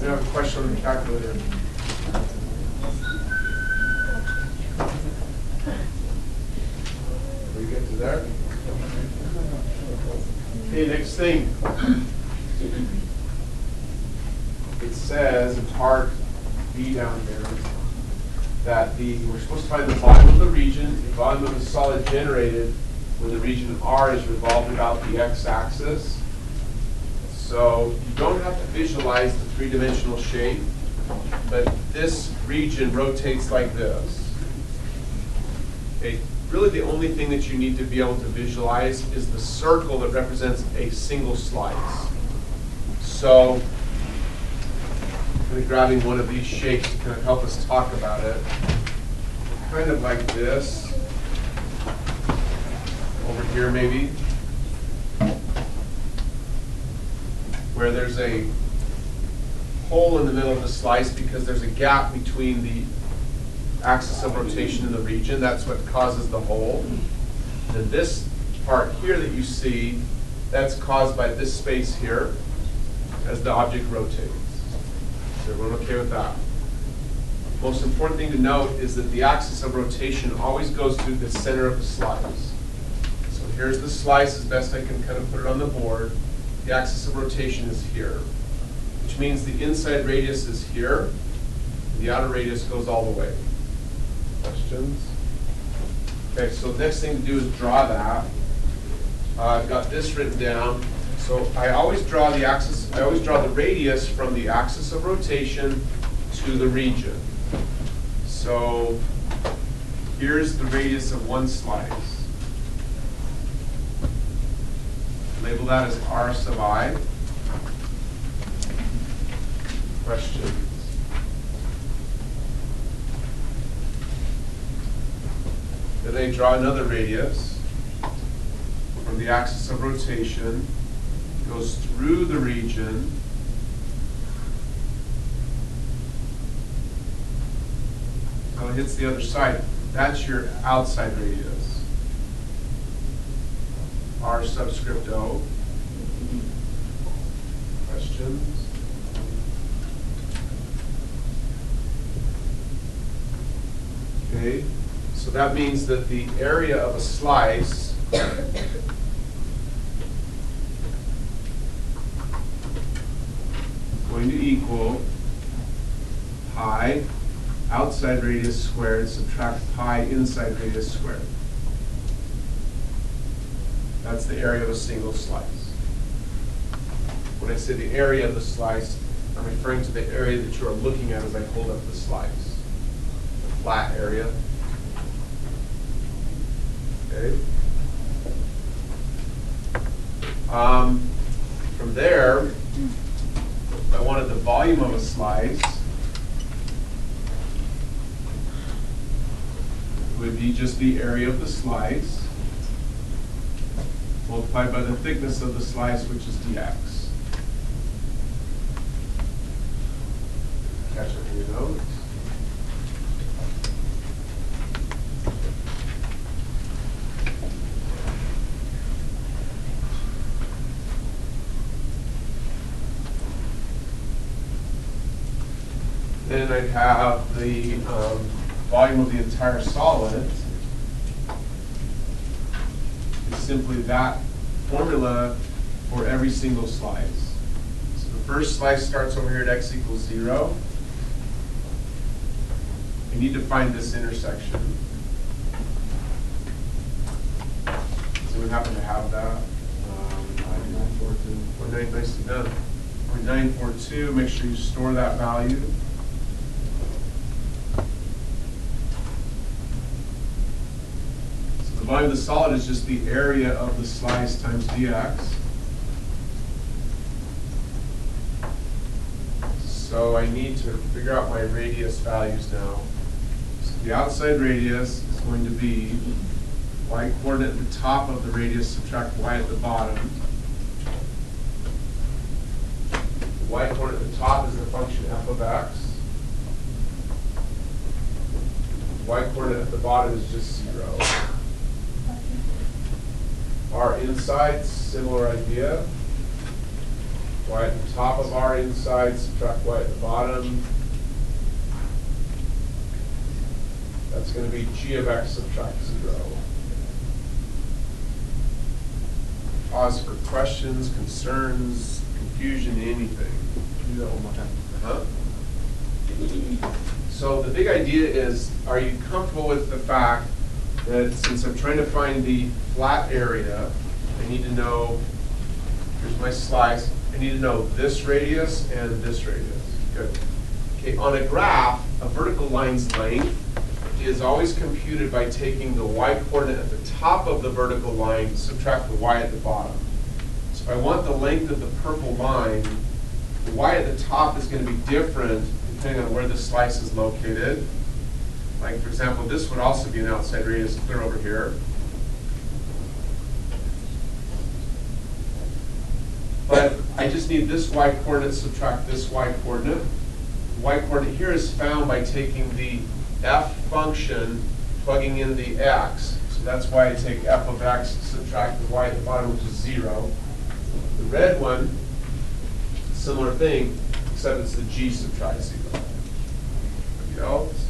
We have a question on the calculator. We get to there. Okay, next thing. It says in part B down here that we're supposed to find the volume of the region, the volume of the solid generated when the region R is revolved about the x-axis. So you don't have to visualize the three-dimensional shape, but this region rotates like this. Okay. Really the only thing that you need to be able to visualize is the circle that represents a single slice. So I'm going to grabbing one of these shapes to kind of help us talk about it. Kind of like this. Over here maybe. Where there's a hole in the middle of the slice because there's a gap between the axis of rotation in the region. That's what causes the hole. And this part here that you see, that's caused by this space here as the object rotates. Is everyone okay with that? Most important thing to note is that the axis of rotation always goes through the center of the slice. So here's the slice as best I can kind of put it on the board. The axis of rotation is here, which means the inside radius is here, and the outer radius goes all the way. Questions? Okay, so the next thing to do is draw that. I've got this written down. So I always draw the axis, I always draw the radius from the axis of rotation to the region. So here's the radius of one slice. Label that as R sub I. Questions? Then I draw another radius from the axis of rotation, goes through the region, so it hits the other side. That's your outside radius. R subscript O. Questions? Okay, so that means that the area of a slice going to equal pi outside radius squared subtract pi inside radius squared. That's the area of a single slice. When I say the area of the slice, I'm referring to the area that you are looking at as I hold up the slice. The flat area. Okay. From there, if I wanted the volume of a slice, it would be just the area of the slice multiplied by the thickness of the slice, which is dx. Catch up in your notes. then I'd have the volume of the entire solid is simply that formula for every single slice. So the first slice starts over here at x equals 0. We need to find this intersection. So we happen to have that. 0.9, nicely done. 0.942, make sure you store that value. So the volume of the solid is just the area of the slice times dx. So I need to figure out my radius values now. So the outside radius is going to be y coordinate at the top of the radius, subtract y at the bottom. The y coordinate at the top is the function f of x. Y coordinate at the bottom is just 0. R inside, similar idea. Y at the top of R inside, subtract y at the bottom. That's going to be g of x subtract 0. Pause for questions, concerns, confusion, anything. Do that one more time. So the big idea is, are you comfortable with the fact that since I'm trying to find the flat area, I need to know, here's my slice, I need to know this radius and this radius. Good. Okay, on a graph, a vertical line's length is always computed by taking the y coordinate at the top of the vertical line, subtract the y at the bottom. So if I want the length of the purple line, the y at the top is going to be different depending on where the slice is located. Like, for example, this would also be an outside radius clear over here. But I just need this y coordinate, subtract this y coordinate. The y coordinate here is found by taking the f function, plugging in the x. So that's why I take f of x, subtract the y at the bottom, which is 0. The red one, similar thing, except it's the g subtract 0. Anybody else?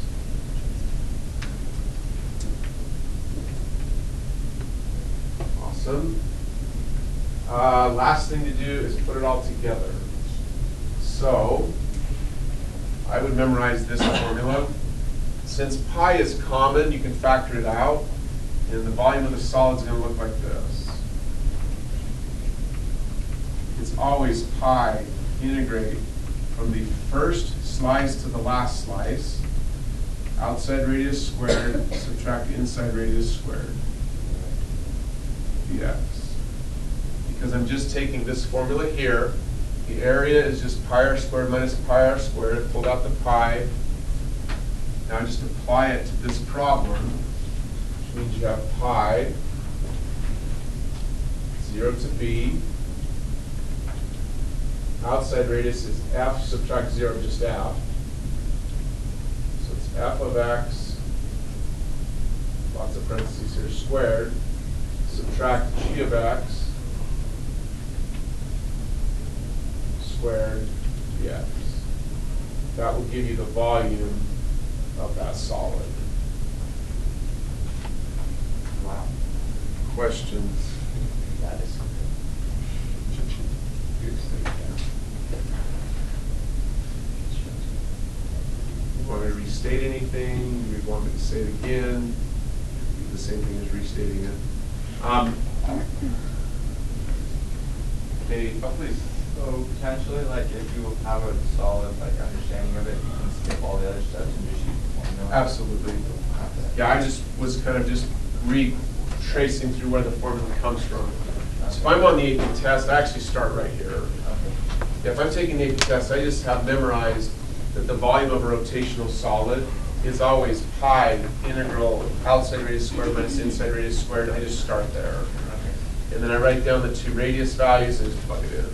Awesome. Last thing to do is put it all together. So I would memorize this formula. Since pi is common, you can factor it out, and the volume of the solid is going to look like this. It's always pi integrate from the first slice to the last slice, outside radius squared, subtract inside radius squared, dx. Because I'm just taking this formula here, the area is just pi r squared minus pi r squared. I pulled out the pi. Now just apply it to this problem, which means you have pi, 0 to b. Outside radius is f, subtract 0, just f. So it's f of x, lots of parentheses here, squared, subtract g of x, squared dx. That will give you the volume of that solid. Wow. Questions? That is You want me to restate anything? Do you want me to say it again? Do the same thing as restating it. Oh, please. So potentially, like, if you have a solid understanding of it, you can skip all the other steps and just use the formula. Absolutely. Yeah, I just was kind of just retracing through where the formula comes from. So if I'm on the AP test, I actually start right here. Okay. Yeah, if I'm taking the AP test, I just have memorized that the volume of a rotational solid is always pi integral outside radius squared minus inside radius squared. I just start there. Okay. And then I write down the two radius values and just plug it in.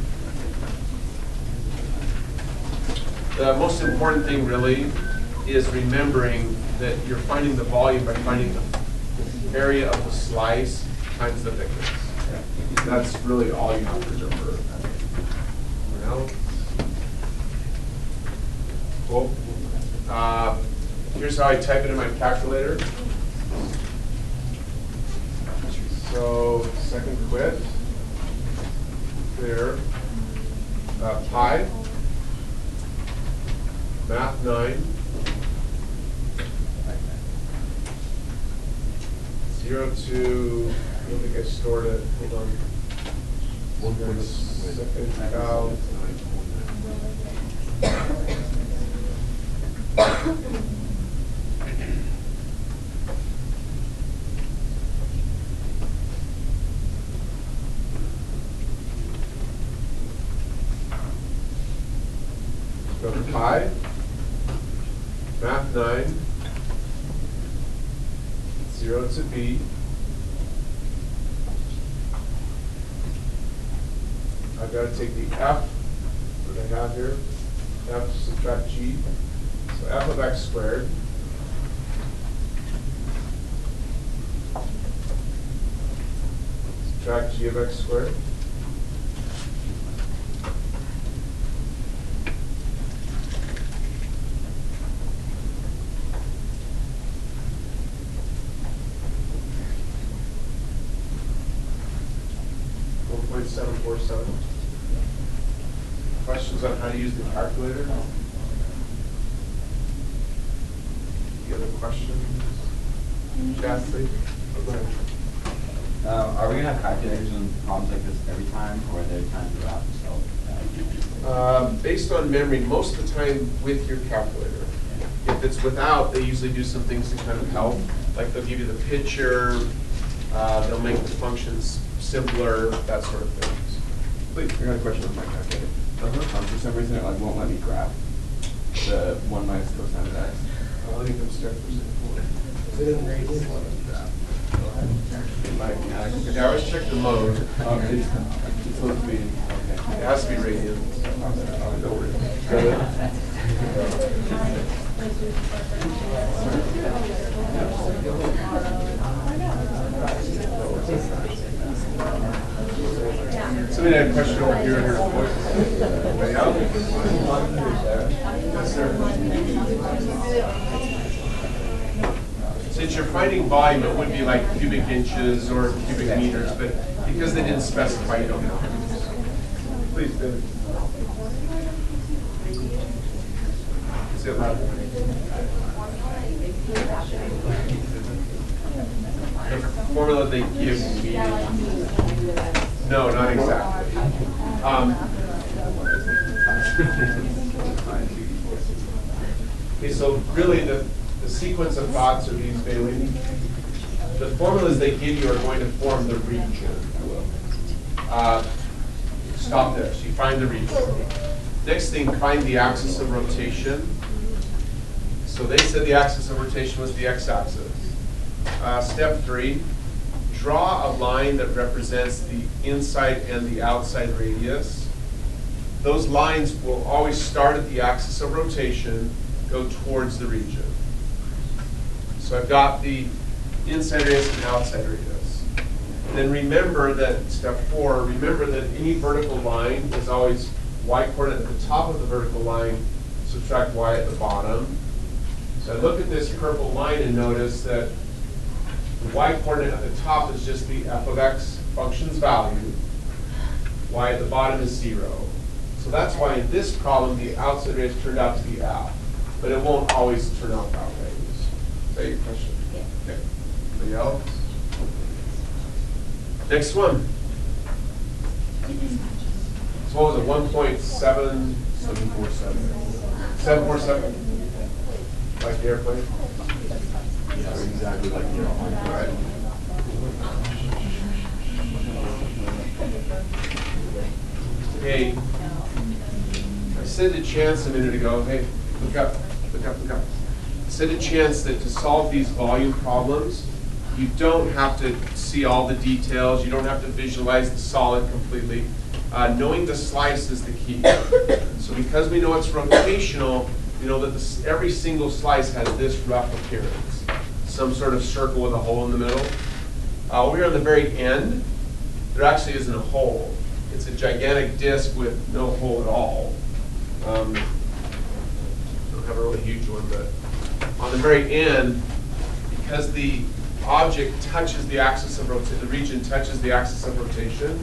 The most important thing really is remembering that you're finding the volume by finding the area of the slice times the thickness. That's really all you have to remember. Anyone else? Cool. Here's how I type it in my calculator. So second quit, there, pi, math 9, 0 to, I don't think I stored it, hold on. 1.7 cal. Go to pi, math 9, 0 to b, I've got to take the f that I have here, f subtract g, so f of x squared subtract g of x squared. .747. Questions on how to use the calculator? Any other questions? Kathy? Oh, go ahead. Are we going to have calculators on problems like this every time, or are there times where I have to solve? Based on memory, most of the time with your calculator. If it's without, they usually do some things to kind of help. Like they'll give you the picture, they'll make the functions simpler, that sort of thing. Wait, I got a question on my calculator. For some reason, it won't let me graph the 1 minus cosine of x. Let me come start for a second. Is it in radians? It might be. Yeah, I always check the mode. It It's supposed to be. Okay. has to be radian. Somebody had a question over here in her voice. Anybody else? Yes, sir. Since you're finding volume, it would be like cubic inches or cubic meters, but because they didn't specify, you don't know. Please, David. Say it loud. The formula they give me. No, not exactly. Okay, so really the sequence of thoughts are these, Bailey. The formulas they give you are going to form the region. Stop there. So you find the region. Next thing, find the axis of rotation. So they said the axis of rotation was the x-axis. Step 3. Draw a line that represents the inside and the outside radius. Those lines will always start at the axis of rotation, go towards the region. So I've got the inside radius and outside radius. Then remember that, step 4, remember that any vertical line is always y coordinate at the top of the vertical line, subtract y at the bottom. So I look at this purple line and notice that the y coordinate at the top is just the f of x function's value. Y at the bottom is 0. So that's why in this problem the outside radius turned out to be f, but it won't always turn out that way. Is that your question? Yeah. Okay. Anybody else? Next one. So what was it? 1.7? 747. 747? Like the airplane? Yeah, exactly like the airplane. All right. Okay. I said to Chance a minute ago, hey, look up, look up, look up. I said to Chance that to solve these volume problems, you don't have to see all the details. You don't have to visualize the solid completely. Knowing the slice is the key. So because we know it's rotational, you know that every single slice has this rough appearance. Some sort of circle with a hole in the middle. We're on the very end. There actually isn't a hole. It's a gigantic disc with no hole at all. don't have a really huge one, but on the very end, because the object touches the axis of rotation, the region touches the axis of rotation,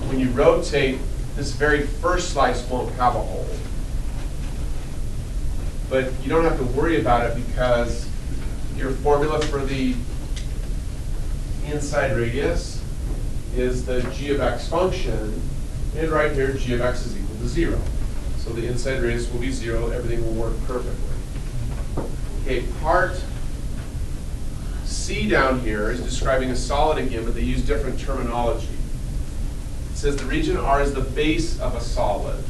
when you rotate, this very first slice won't have a hole. But you don't have to worry about it because your formula for the inside radius is the g of x function, and right here g of x is equal to 0. So the inside radius will be 0, everything will work perfectly. Okay, part C down here is describing a solid again, but they use different terminology. It says the region R is the base of a solid.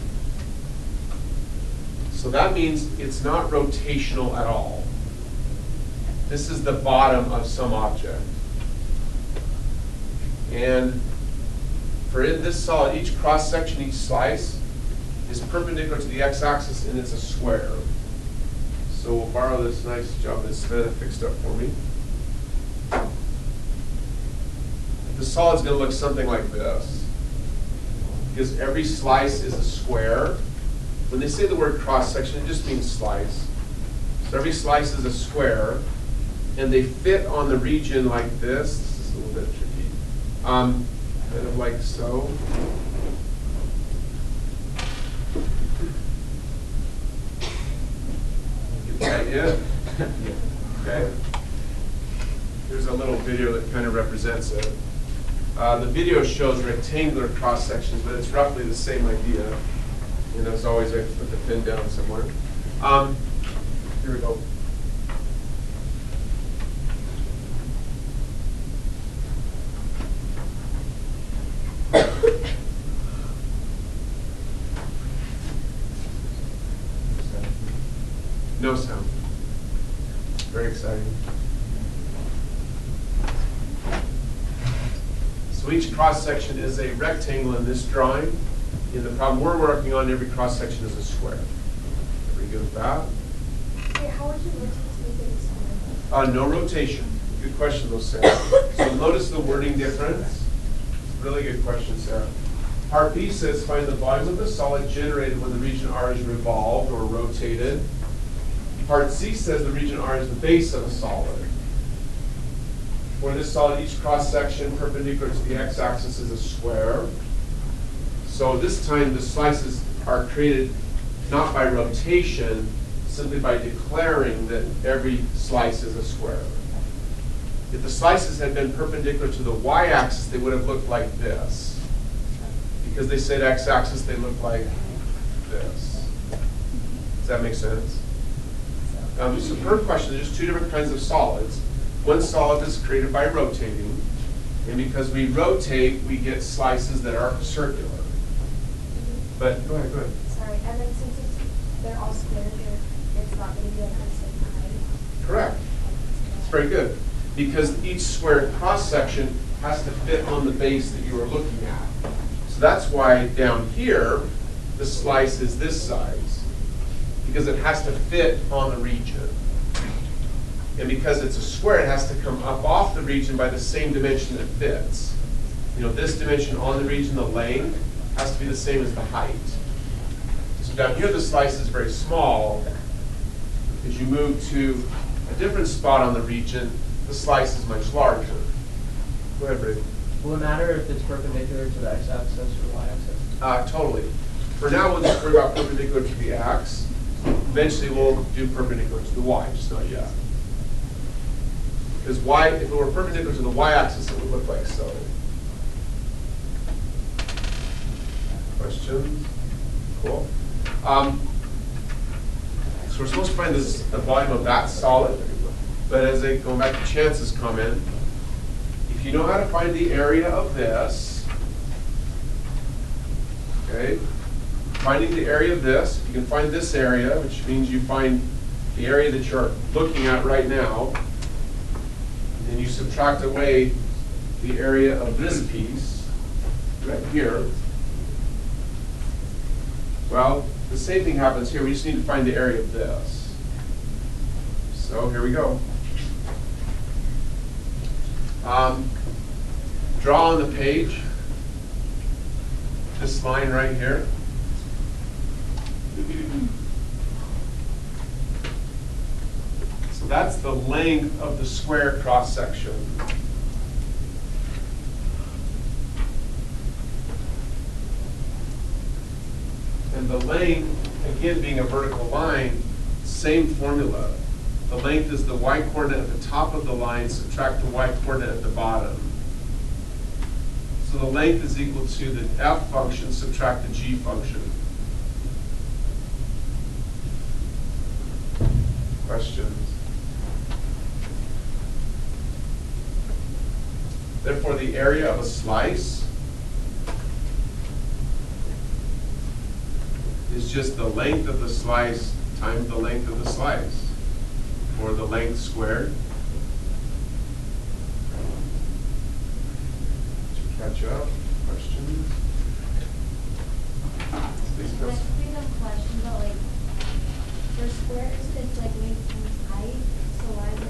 So that means it's not rotational at all. This is the bottom of some object. And for this solid, each cross-section, each slice, is perpendicular to the x-axis, and it's a square. So we'll borrow this nice job that Savannah fixed up for me. The solid's going to look something like this, because every slice is a square. When they say the word cross-section, it just means slice. So every slice is a square, and they fit on the region like this. This is a little bit tricky. Kind of like so. Get that yet? Okay. Here's a little video that kind of represents it. The video shows rectangular cross sections, but it's roughly the same idea. And as always, I have to put the pin down somewhere. Here we go. No sound. Very exciting. So each cross section is a rectangle in this drawing. In the problem we're working on, every cross section is a square. Everybody good with that? Wait, how would you rotate to make it a square? No rotation. Good question, though, Sarah. So notice the wording difference. Really good question, Sarah. Part B says find the volume of the solid generated when the region R is revolved or rotated. Part C says the region R is the base of a solid. For this solid, each cross-section perpendicular to the x-axis is a square. So this time the slices are created not by rotation, simply by declaring that every slice is a square. If the slices had been perpendicular to the y-axis, they would have looked like this. Because they said x-axis, they look like this. Does that make sense? Superb question. There's two different kinds of solids. One solid is created by rotating, and because we rotate, we get slices that are circular. But go ahead. Sorry, and then since they're all square here, it's not going to be like the same height. Correct. It's very good. Because each square cross-section has to fit on the base that you are looking at. So that's why down here, the slice is this size. Because it has to fit on the region. And because it's a square, it has to come up off the region by the same dimension that fits. You know, this dimension on the region, the length, has to be the same as the height. So down here, the slice is very small. As you move to a different spot on the region, the slice is much larger. Go ahead, Brady. Will it matter if it's perpendicular to the x-axis or y-axis? Totally. For now, we'll just worry about perpendicular to the x. Eventually, we'll do perpendicular to the y, just not yet. Because if it were perpendicular to the y-axis, it would look like so. Questions? Cool. So we're supposed to find the volume of that solid, but as going back to Chance's comment, if you know how to find the area of this, okay, finding the area of this, if you can find this area, which means you find the area that you're looking at right now, and you subtract away the area of this piece right here, well, the same thing happens here. We just need to find the area of this. So here we go. Draw on the page this line right here. that's the length of the square cross section. And the length, again being a vertical line, same formula. The length is the y-coordinate at the top of the line, subtract the y-coordinate at the bottom. So the length is equal to the f function, subtract the g function. Questions? Therefore, the area of a slice is just the length of the slice times the length of the slice, or the length squared. To catch up, questions? Please go. Next, we have a question about like, for squares, it's like length times height, so why is it the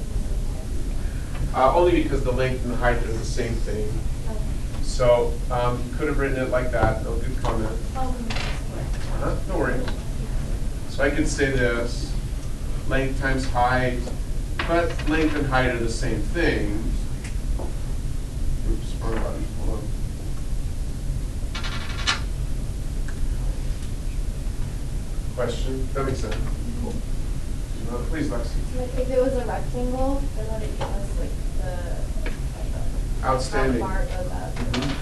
same? Only because the length and the height are the same thing. Okay. So you could have written it like that. No, good comment. Oh, we made a square. No worries. So I could say this, length times height, but length and height are the same thing. Oops, wrong button, hold on. Question? That makes sense. Cool. Please, Lexi. So like if it was a rectangle, then would it give us like the Outstanding. top part of that? Mhm.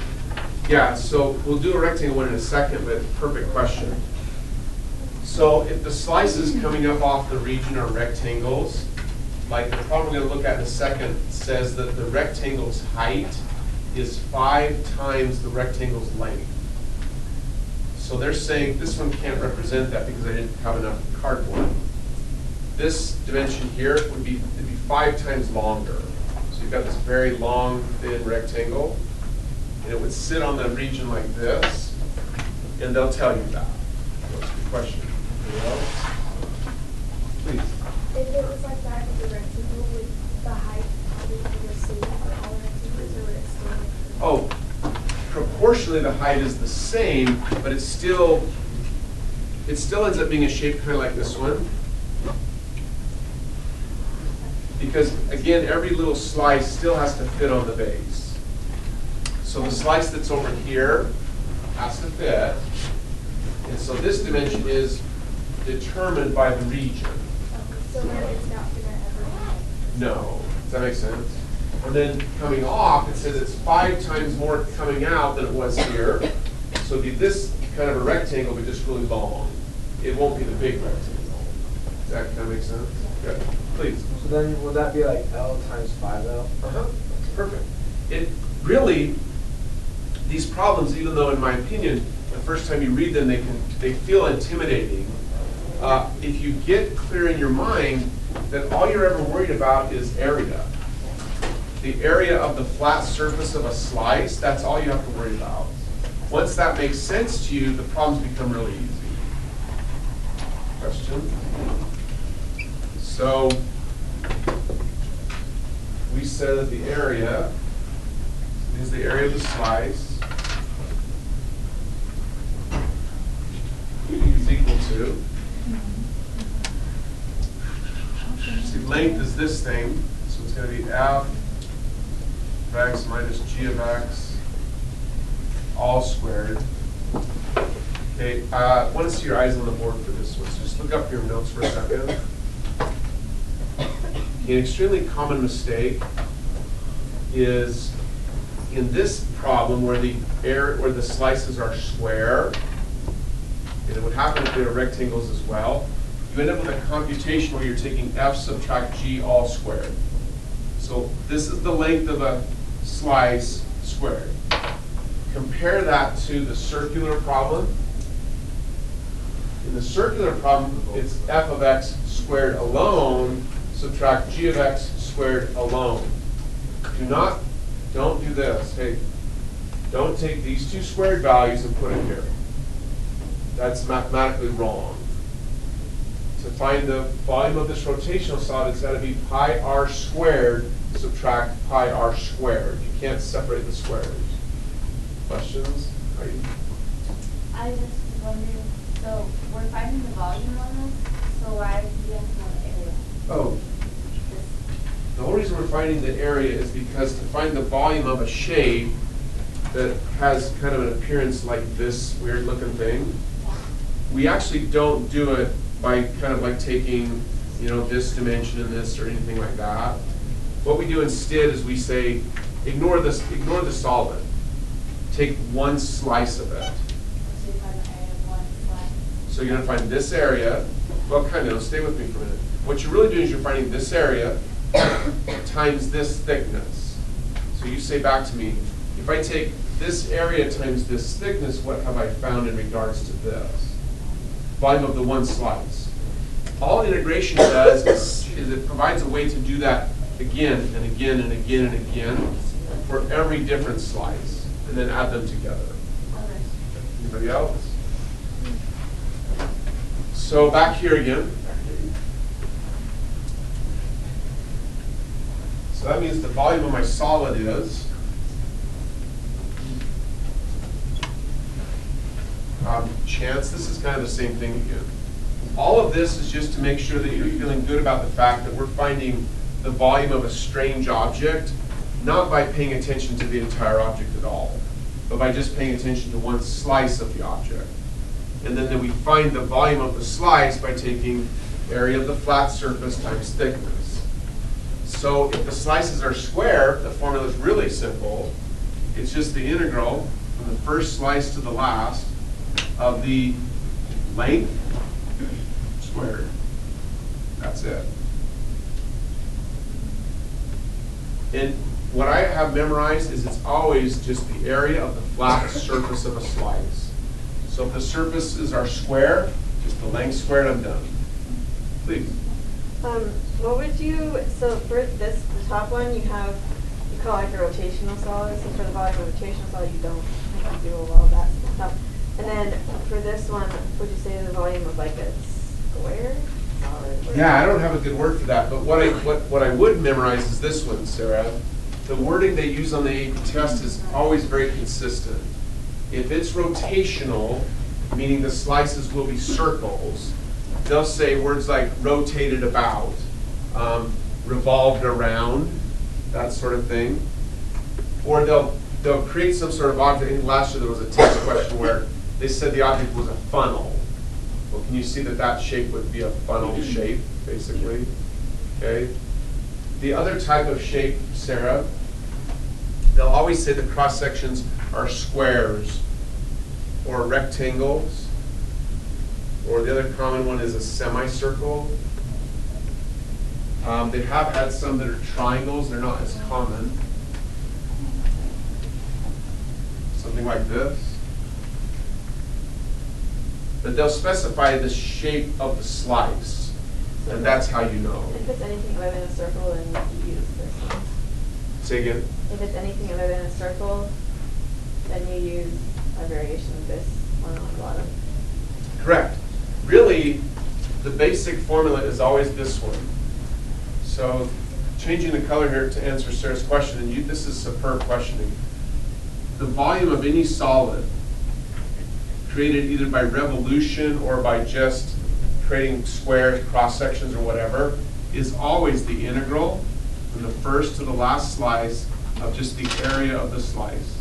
Yeah, so we'll do a rectangle one in a second, but perfect question. So if the slices coming up off the region are rectangles, like the problem we're going to look at in a second says that the rectangle's height is 5 times the rectangle's length. So they're saying this one can't represent that because I didn't have enough cardboard. This dimension here would be, it'd be 5 times longer. So you've got this very long, thin rectangle, and it would sit on the region like this, and they'll tell you that. That's a good question. Anyone else? Please. If it was like that with the rectangle, would the height probably be the same for all rectangles, or would it stay like? Oh, proportionally the height is the same, but it still ends up being a shape kind of like this one. Because again, every little slice still has to fit on the base. So the slice that's over here has to fit. And so this dimension is determined by the region. Okay, so then it's not gonna ever be. No. Does that make sense? And then coming off, it says it's 5 times more coming out than it was here. So it'd be this kind of a rectangle, but just really long. It won't be the big rectangle. Does that kind of make sense? Good. Please. So then, would that be like L times 5L? Uh-huh. That's perfect. It really, these problems, even though in my opinion, the first time you read them, they feel intimidating. If you get clear in your mind that all you're ever worried about is area. The area of the flat surface of a slice, that's all you have to worry about. Once that makes sense to you, the problems become really easy. Question? So, we said that the area is the area of the slice is equal to, see, length is this thing, so it's going to be f of x minus g of x all squared. Okay, I want to see your eyes on the board for this one, so just look up your notes for a second. An extremely common mistake is in this problem where the slices are square, and it would happen if they were rectangles as well, you end up with a computation where you're taking f subtract g all squared. So this is the length of a slice squared. Compare that to the circular problem. In the circular problem, it's f of x squared alone, subtract g of x squared alone. Don't do this. Hey, don't take these two squared values and put it here. That's mathematically wrong. To find the volume of this rotational solid, it's got to be pi r squared subtract pi r squared. You can't separate the squares. Questions? I just was wondering, so we're finding the volume on this, so why do we have to know the area? Oh, The whole reason we're finding the area is because to find the volume of a shape that has kind of an appearance like this weird looking thing, we actually don't do it by kind of like taking, you know, this dimension and this or anything like that. What we do instead is we say, ignore the solid. Take one slice of it. So you find the area of one slice. So you're going to find this area. Well, kind of, stay with me for a minute. What you're really doing is you're finding this area times this thickness. So you say back to me, if I take this area times this thickness, what have I found in regards to this? Volume of the one slice. All integration does is it provides a way to do that again and again and again and again for every different slice, and then add them together. Anybody else? So back here again. So that means the volume of my solid is chance. This is kind of the same thing again. All of this is just to make sure that you're feeling good about the fact that we're finding the volume of a strange object, not by paying attention to the entire object at all, but by just paying attention to one slice of the object. And then we find the volume of the slice by taking area of the flat surface times thickness. So if the slices are square, the formula is really simple. It's just the integral from the first slice to the last of the length squared. That's it. And what I have memorized is it's always just the area of the flat surface of a slice. So if the surfaces are square, just the length squared, I'm done. Please. What would you, so for this, the top one, you call it like a rotational solid, so for the volume of a rotational solid, you don't have to do all of that stuff. And then for this one, would you say the volume of like a square solid? Yeah, I don't have a good word for that, but what I would memorize is this one, Sarah. The wording they use on the AP test is always very consistent. If it's rotational, meaning the slices will be circles, they'll say words like rotated about, revolved around, that sort of thing. Or they'll create some sort of object. I think last year there was a test question where they said the object was a funnel. Well, can you see that that shape would be a funnel shape, basically? Okay. The other type of shape, Sarah, they'll always say the cross sections are squares or rectangles, or the other common one is a semicircle. They have had some that are triangles. They're not as common. Something like this. But they'll specify the shape of the slice, and that's how you know. If it's anything other than a circle, then you use this one. Say again? If it's anything other than a circle, then you use a variation of this one on the bottom. Correct. Really, the basic formula is always this one. So changing the color here to answer Sarah's question, and this is superb questioning. The volume of any solid created either by revolution or by just creating squares, cross sections, or whatever, is always the integral from the first to the last slice of just the area of the slice.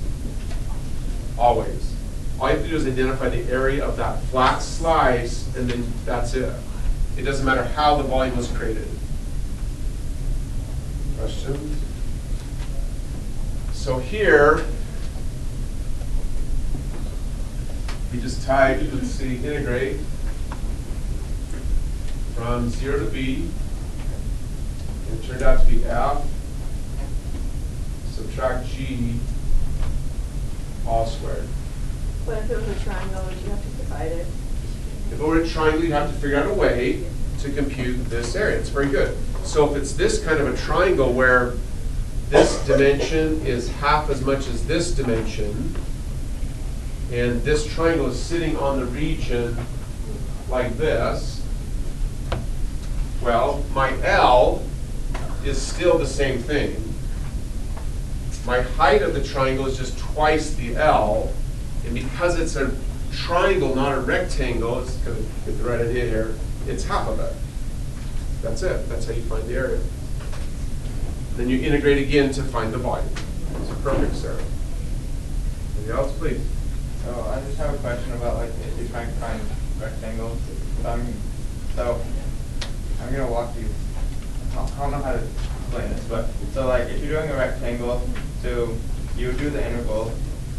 Always. All you have to do is identify the area of that flat slice, and then that's it. It doesn't matter how the volume was created. Questions? So here, we just type, let's see, integrate from 0 to b. It turned out to be f, subtract g, all squared. But if it was a triangle, would you have to divide it? If it were a triangle, you'd have to figure out a way to compute this area. It's very good. So if it's this kind of a triangle where this dimension is half as much as this dimension, and this triangle is sitting on the region like this, well, my L is still the same thing. My height of the triangle is just twice the L, and because it's a triangle, not a rectangle, it's going to get the right idea here, it's half of it. That's it. That's how you find the area. Then you integrate again to find the volume. So perfect, Sarah. Anything else, please? So I just have a question about like if you're trying to find rectangles. So I'm gonna walk you. I don't know how to explain this, but so like if you're doing a rectangle, so you would do the integral,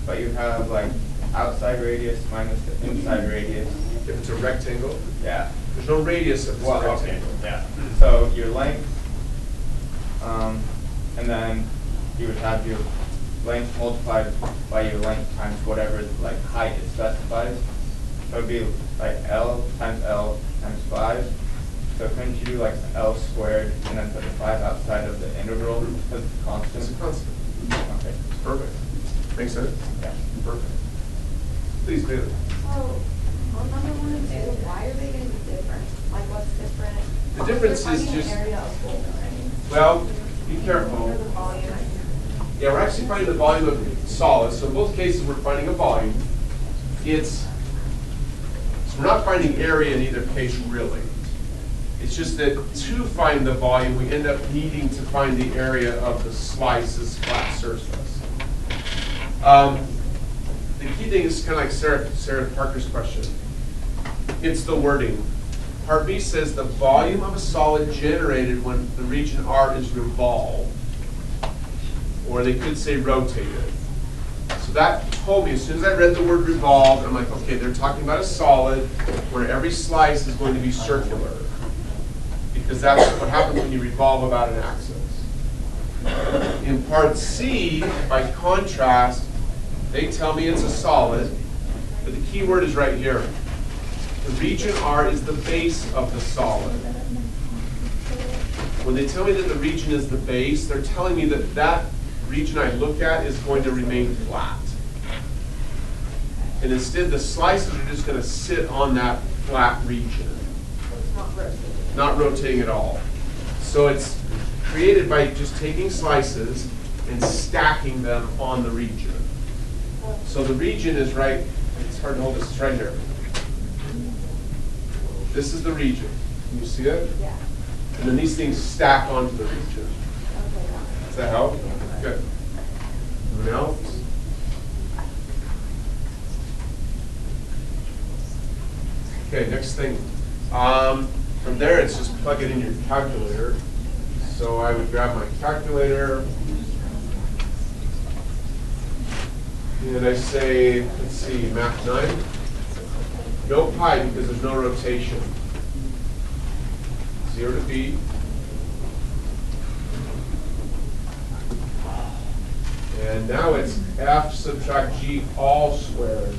but you have like outside radius minus the inside radius. If it's a rectangle, Yeah. there's no radius if it's Well, a okay. rectangle. Yeah. So your length, and then you would have your length multiplied by your length times whatever like height it specifies. So it would be like L times 5. So couldn't you do like L squared and then put the 5 outside of the integral because it's constant? It's a constant. Okay. Perfect. Makes sense? Yeah. Perfect. Please, Bailey. So, on number 1 and 2, why are they gonna be different? Like, what's different? The difference They're is finding just- an area of hole, right? Well, be Or careful. the volume. Yeah, we're actually finding the volume of solids. So in both cases, we're finding a volume. So we're not finding area in either case, really. It's just that to find the volume, we end up needing to find the area of the slice's flat surface. The key thing is kind of like Sarah Parker's question. It's the wording. Part B says the volume of a solid generated when the region R is revolved. Or they could say rotated. So that told me, as soon as I read the word revolved, I'm like, okay, they're talking about a solid where every slice is going to be circular. Because that's what happens when you revolve about an axis. In part C, by contrast, they tell me it's a solid, but the key word is right here. The region R is the base of the solid. When they tell me that the region is the base, they're telling me that that region I look at is going to remain flat. And instead, the slices are just going to sit on that flat region, It's not rotated. not rotating at all. So it's created by just taking slices and stacking them on the region. So the region is right, it's hard to hold this, it's right here. This is the region. Can you see it? Yeah. And then these things stack onto the region. Okay. Does that help? Good. Anyone else? Okay, next thing. From there, it's just plug it in your calculator. So I would grab my calculator. And I say, let's see, math 9. No pi because there's no rotation. 0 to b. And now it's f subtract g all squared.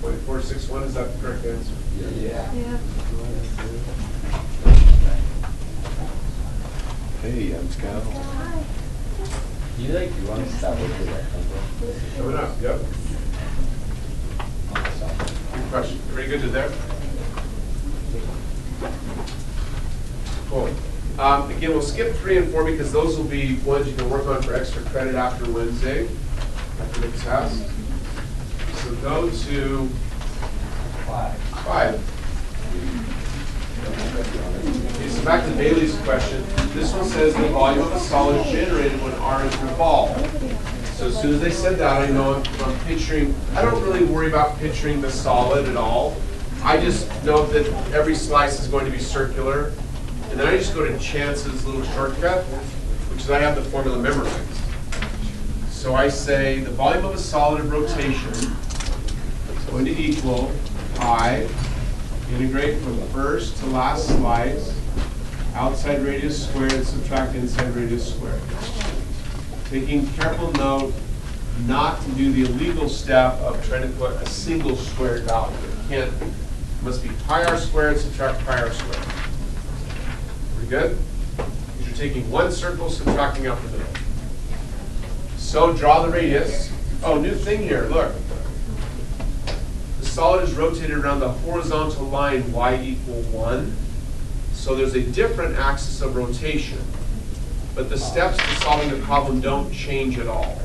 .461, is that the correct answer? Yeah. Yeah. Hey, I'm Scott. Hi. You like you want to start with the rectangle? Coming up, yep. Good question. Pretty good to there? Cool. Again, we'll skip 3 and 4 because those will be ones you can work on for extra credit after Wednesday, after the test. So go to 5. Okay, so back to Bailey's question. This one says the volume of a solid generated when R is revolved. So as soon as they said that, I know I'm picturing, I don't really worry about picturing the solid at all. I just know that every slice is going to be circular. And then I just go to Chance's little shortcut, which is I have the formula memorized. So I say the volume of a solid of rotation is going to equal pi, integrate from first to last slice, outside radius squared, subtract inside radius squared. Taking careful note not to do the illegal step of trying to put a single squared value. It must be pi r squared, subtract pi r squared. Pretty good? Because you're taking one circle, subtracting out the middle. So draw the radius. Oh, new thing here, look. The solid is rotated around the horizontal line y equal 1. So there's a different axis of rotation. But the steps to solving the problem don't change at all.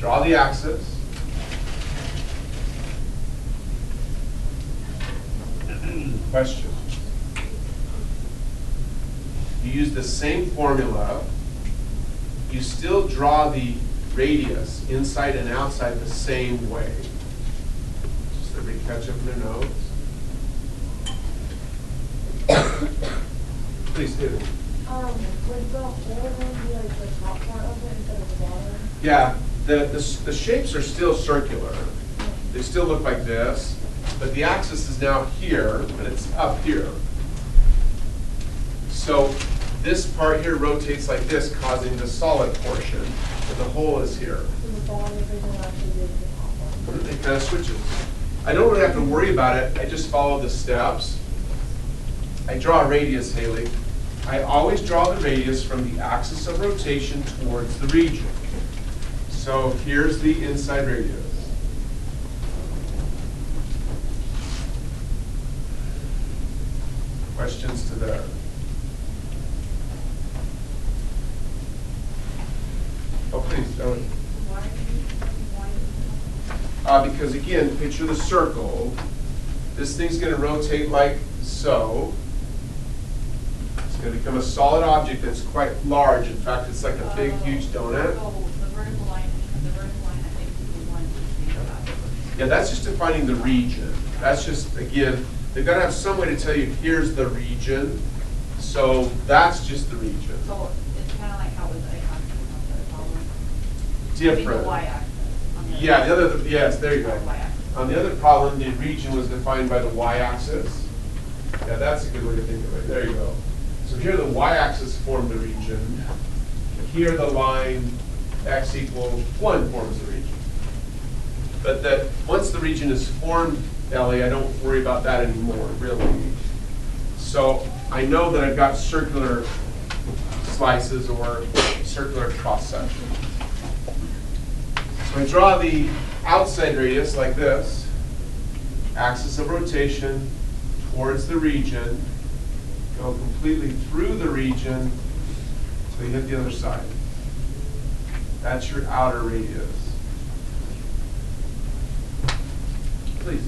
Draw the axis. Question. You use the same formula. You still draw the radius inside and outside the same way. Just everybody catch up in their notes. Please do. Would the whole one be like the top part of it instead of the bottom? Yeah, the shapes are still circular. They still look like this, but the axis is now here, but it's up here. So this part here rotates like this, causing the solid portion, and the hole is here. So the bottom isn't actually the top one? It kind of switches. I don't really have to worry about it. I just follow the steps. I draw a radius, Haley. I always draw the radius from the axis of rotation towards the region. So here's the inside radius. Questions to there? Oh, please, Ellen. Because again, picture the circle. This thing's going to rotate like so. It's going to become a solid object that's quite large. In fact, it's like a big, huge donut. The vertical line, I think is the one to think about. Yeah, that's just defining the region. That's just, again, they've got to have some way to tell you, here's the region. So that's just the region. So it's kind of like how it was the x-axis on the problem. Different. The y-axis. Yeah, the other, yes, there you go. Y-axis. On the other problem, the region was defined by the y-axis. Yeah, that's a good way to think of it. There you go. So here the y-axis formed the region. Here the line x equals 1 forms the region. But that once the region is formed, Ellie, I don't worry about that anymore, really. So I know that I've got circular slices or circular cross sections. So I draw the outside radius like this, axis of rotation towards the region, go completely through the region until you hit the other side. That's your outer radius. Please.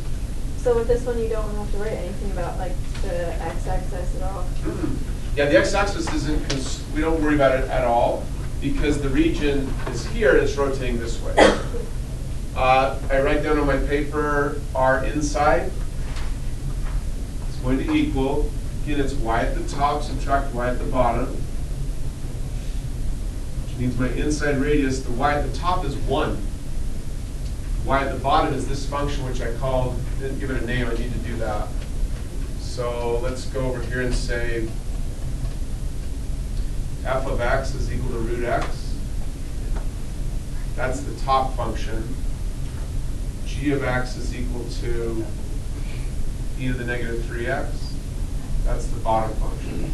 So with this one, you don't have to worry anything about like the x-axis at all? Yeah, the x-axis isn't, we don't worry about it at all because the region is here and it's rotating this way. I write down on my paper R inside. It's going to equal, again, it's y at the top, subtract y at the bottom. Which means my inside radius, the y at the top is 1. Y at the bottom is this function which I called, didn't give it a name, I need to do that. So let's go over here and say f of x is equal to root x. That's the top function. G of x is equal to e to the negative 3x. That's the bottom function.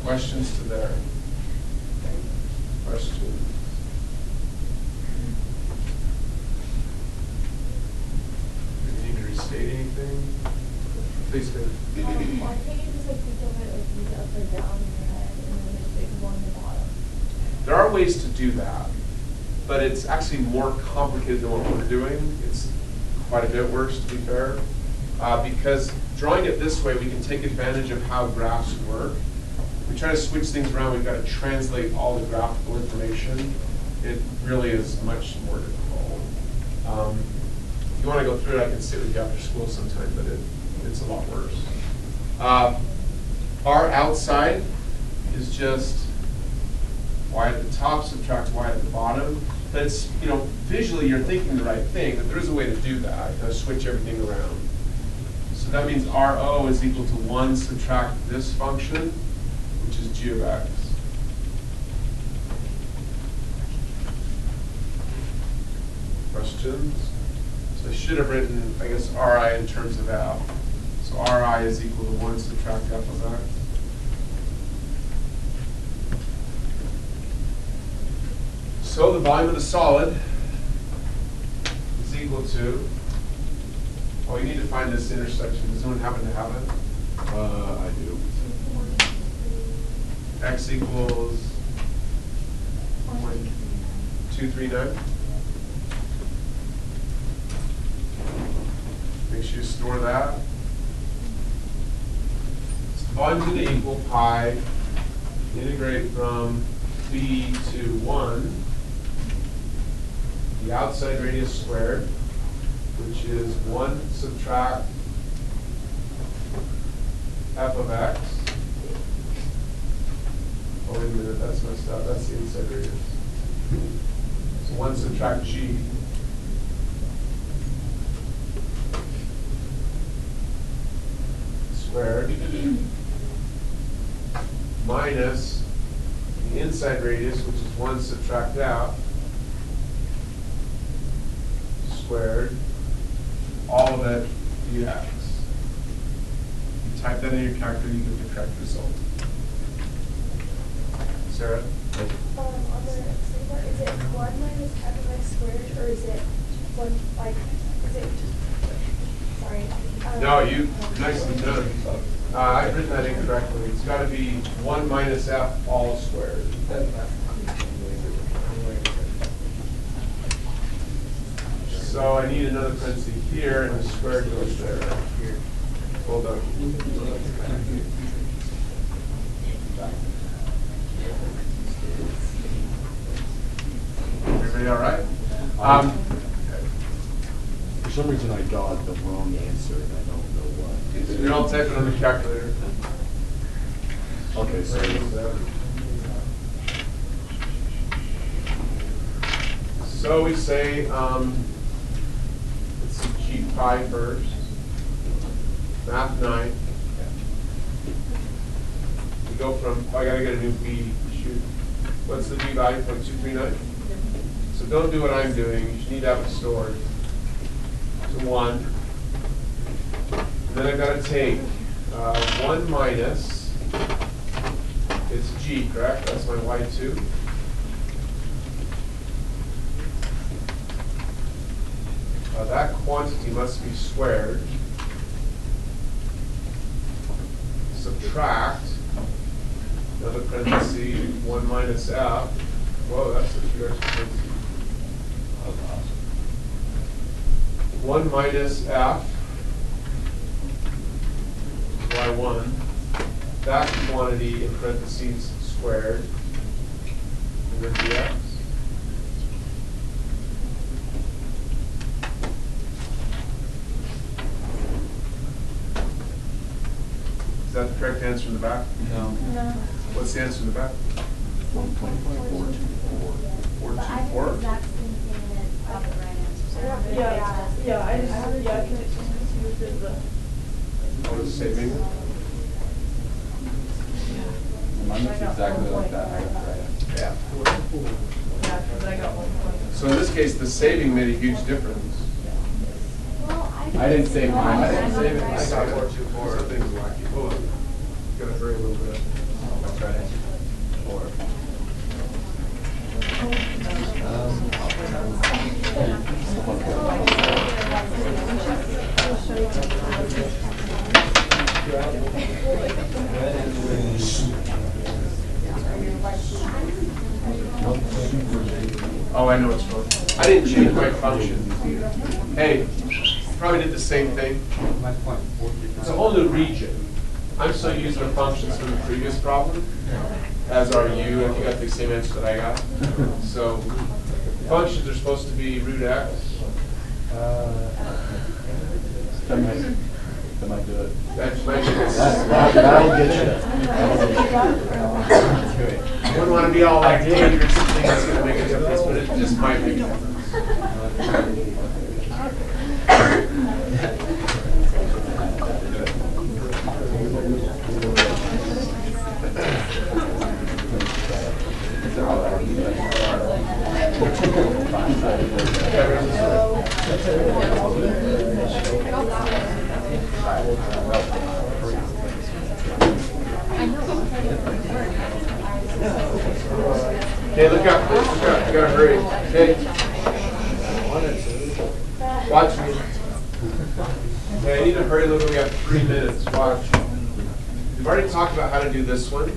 Questions to there? Questions? Do you need to restate anything? Please do. Why can't you just like think of it like use it upside down in your head and then just big one in the bottom? There are ways to do that, but it's actually more complicated than what we're doing. It's quite a bit worse, to be fair, because drawing it this way, we can take advantage of how graphs work. If we try to switch things around, we've got to translate all the graphical information. It really is much more difficult. If you want to go through it, I can sit with you after school sometime, but it's a lot worse. Our outside is just y at the top, subtract y at the bottom. But it's, visually you're thinking the right thing, but there is a way to do that, kind of switch everything around. So that means RO is equal to 1 subtract this function, which is g of x. Questions? So I should have written, I guess, RI in terms of F. So RI is equal to 1 subtract F of x. So the volume of the solid equal to, oh, you need to find this intersection. Does anyone happen to have it? I do. X equals 239. Make sure you store that. So volume to the equal pi, integrate from b to 1, the outside radius squared, which is 1 subtract f of x. Oh, wait a minute, that's messed up. That's the inside radius. So 1 subtract g. Squared minus the inside radius, which is 1 subtract out, squared, all of it dx. You type that in your calculator, you get the correct result. Sarah? On the same part, is it 1 minus f of x squared, or is it 1, like, is it, sorry. No, you, nicely done. I've written that incorrectly. It's got to be 1 minus f all squared. So I need another parenthesis here, and the squared goes there. Hold on. Everybody all right? For some reason, I got the wrong answer, and I don't know what. You're all typing on the calculator. Okay, so So we say, let's see, G pi first. Math 9. We go from, oh, I gotta get a new B, shoot. What's the B value, 0.239? So don't do what I'm doing, you just need to have it stored to 1. And then I've gotta take 1 minus, it's G, correct? That's my Y2. That quantity must be squared. Subtract, another parenthesis, 1 minus f. Whoa, that's a few extra parentheses. 1 minus f, y1, that quantity in parentheses squared, and then dx. Is that the correct answer in the back? No. No. What's the answer in the back? 1.424. But I did the exact same thing and it's got the right answer. Yeah, I just, yeah, can it just use the. Oh, it's saving? Mine looks exactly like that. I got it right. Yeah. Yeah, because I got 1 point. So in this case, the saving made a huge difference. Well, I didn't save mine. I didn't save it. I got 424. Something's wacky. Hold on. Gotta hurry a little bit. That's right. 4. Oh, I know what's wrong. I didn't change my function. Hey, probably did the same thing. It's a whole new region. I'm still using the functions from the previous problem, as are you, and you got the same answer that I got. So functions are supposed to be root x. that might do it. That might be That'll get you. I wouldn't want to be all like dangerous and think it's going to make a difference, but it just might make a difference. Okay, look out, please. Look out. You gotta hurry. Okay. Watch me. Okay, I need to hurry a little bit. We got 3 minutes. Watch. We've already talked about how to do this one,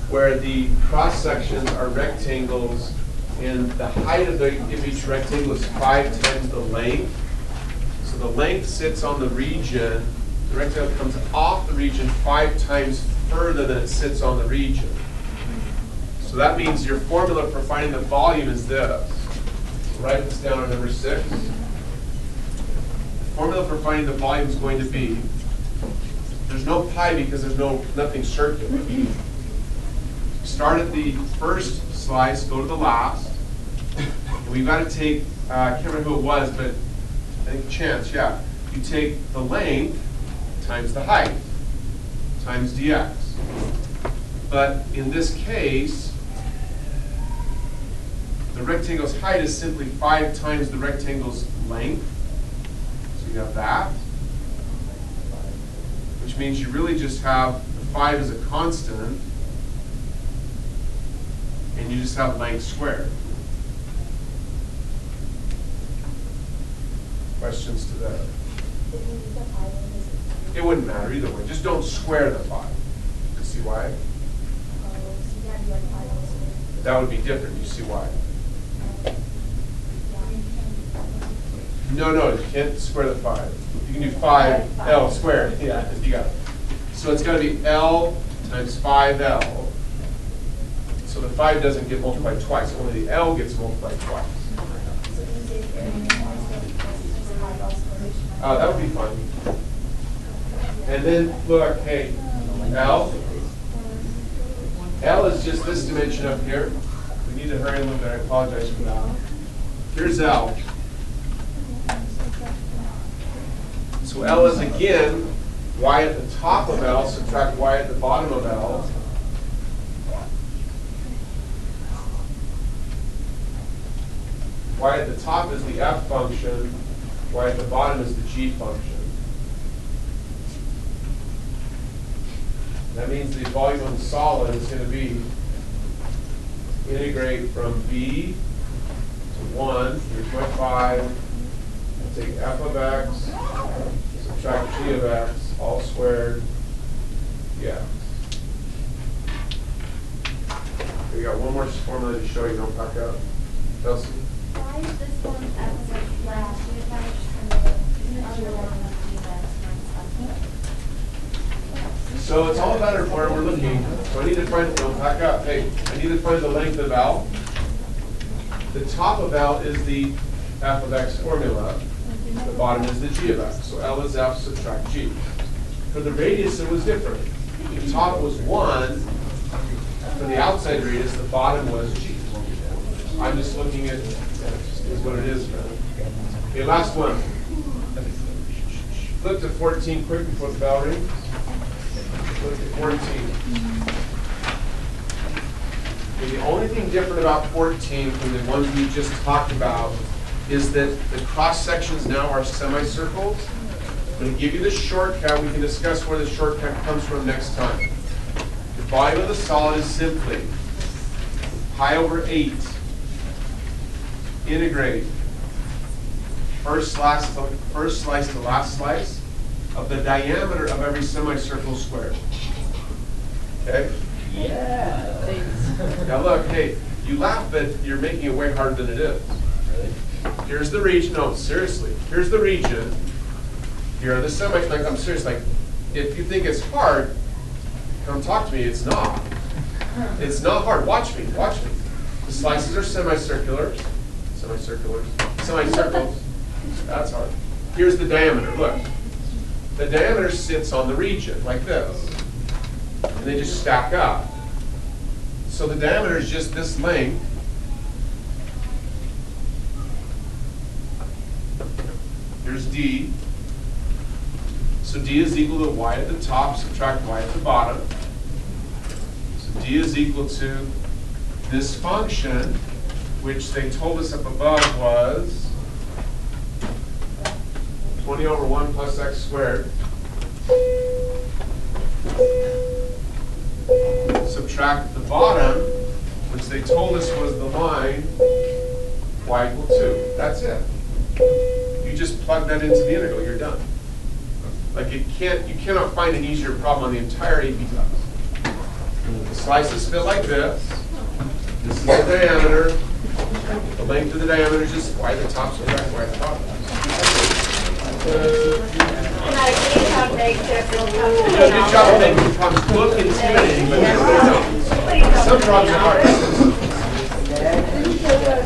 where the cross sections are rectangles, and the height of each rectangle is 5 times the length. So the length sits on the region. The rectangle comes off the region 5 times further than it sits on the region. So that means your formula for finding the volume is this. So write this down on number 6. The formula for finding the volume is going to be, there's no pi because there's nothing circular. Start at the first slice, go to the last. And we've got to take, I can't remember who it was, but I think Chance, yeah. You take the length times the height times dx. But in this case, the rectangle's height is simply 5 times the rectangle's length. So you have that. Which means you really just have the 5 as a constant, and you just have length squared. Questions to that? It wouldn't matter either way. Just don't square the 5. You see why? That would be different. You see why? No, you can't square the 5. You can do 5L squared. Yeah, you got it. So it's got to be L times 5L. So the 5 doesn't get multiplied twice. Only the L gets multiplied twice. That would be fun. And then look, hey, L. L is just this dimension up here. We need to hurry a little bit. I apologize for that. Here's L. So L is again y at the top of L, subtract y at the bottom of L. Y at the top is the f function, y at the bottom is the g function. That means the volume of the solid is going to be integrate from b to 1, 3.5, take f of x, subtract g of x, all squared, yeah. We got one more formula to show you, don't pack out. Chelsea? Why is this one f of x last? And the other one is So it's all about where we're looking. So I need to find, don't pack up. Hey, I need to find the length of L. The top of L is the f of x formula. The bottom is the g of x. So L is f, subtract g. For the radius, it was different. The top was 1. For the outside radius, the bottom was g. I'm just looking at, is what it is. Okay, last one. Flip to 14 quick before the bell rings. Look at 14. Okay, the only thing different about 14 from the ones we just talked about is that the cross sections now are semicircles. I'm going to give you the shortcut. We can discuss where the shortcut comes from next time. The volume of the solid is simply pi over 8. Integrate first slice to last slice of the diameter of every semicircle squared. Okay? Yeah. Now look, hey, you laugh, but you're making it way harder than it is. Really? Here's the region. No, seriously. Here's the region. Here are the semicircles. Like, I'm serious. Like, if you think it's hard, come talk to me. It's not. It's not hard. Watch me. Watch me. The slices are semicirculars. Semicirculars. Semicircles. That's hard. Here's the diameter. Look. The diameter sits on the region, like this. And they just stack up. So the diameter is just this length. Here's D. So D is equal to y at the top, subtract y at the bottom. So D is equal to this function, which they told us up above was 20 over 1 plus x squared. Subtract the bottom, which they told us was the line, y equal 2. That's it. You you just plug that into the integral, you're done. Like you cannot find an easier problem on the entire AP test. The slices fit like this. This is the diameter. The length of the diameter is just why the top's are right, why the top. You do a good job of making problems look intimidating, but they're not. Some problems are hard.